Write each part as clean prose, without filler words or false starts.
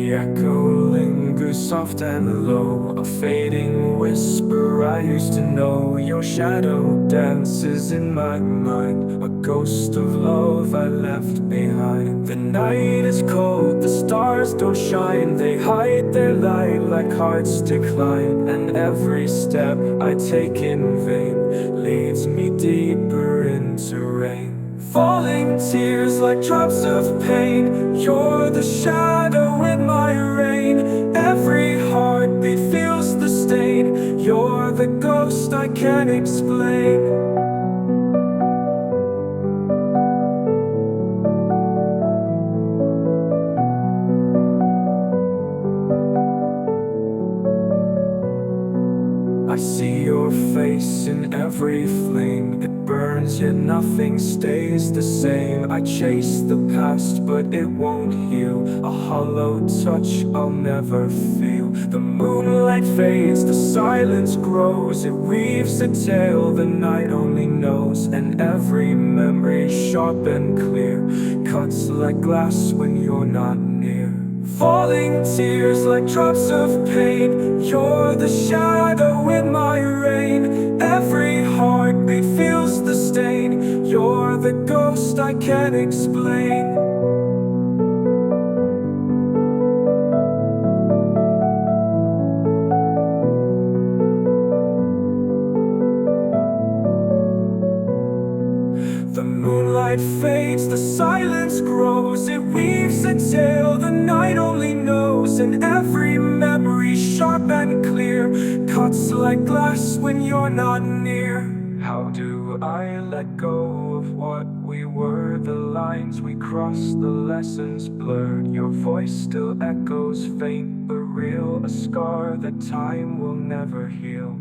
The echo lingers soft and low, a fading whisper I used to know. Your shadow dances in my mind, a ghost of love I left behind. The night is cold, the stars don't shine, they hide their light like hearts decline. And every step I take in vain leads me deeper into rain. Falling tears like drops of pain, you're the shadow in my rain. Every heartbeat feels the stain, you're the ghost I can't explain. I see your face in every flame. It burns yet nothing stays the same. I chase the past but it won't heal, a hollow touch I'll never feel. The moonlight fades, the silence grows, it weaves a tale the night only knows. And every memory sharp and clear cuts like glass when you're not near. Falling tears like drops of pain, you're the shadow in my rain. Every heartbeat feels the stain, you're the ghost I can't explain. The moonlight fades, the silence grows, it weaves a tale the night only knows. And every memory sharp and clear cuts like glass when you're not near. How do I let go of what we were? The lines we crossed, the lessons blurred. Your voice still echoes faint but real, a scar that time will never heal.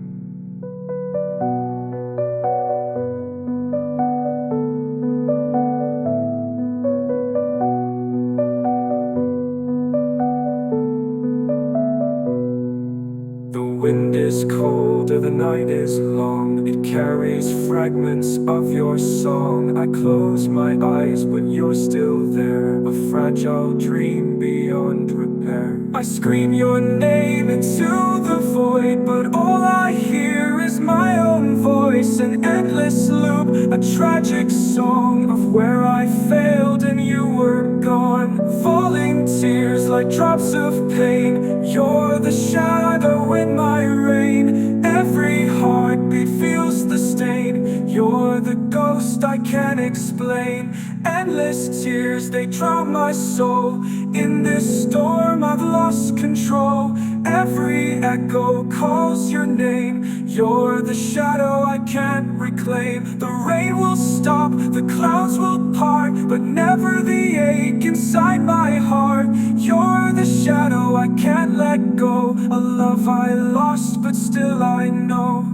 The wind is colder, the night is long, it carries fragments of your song. I close my eyes but you're still there, a fragile dream beyond repair. I scream your name into the void, but all I hear is my own voice. An endless loop, a tragic song of where I failed and you were gone. Falling tears like drops of pain, you're the shadow in my rain. Every heartbeat feels the stain, you're the ghost I can't explain. Endless tears, they drown my soul. In this storm I've lost control. Every echo calls your name, you're the shadow I can't reclaim. The rain will stop, the clouds will part, but never the ache inside my heart. You're the shadow I can't let go, a love I lost but still I know.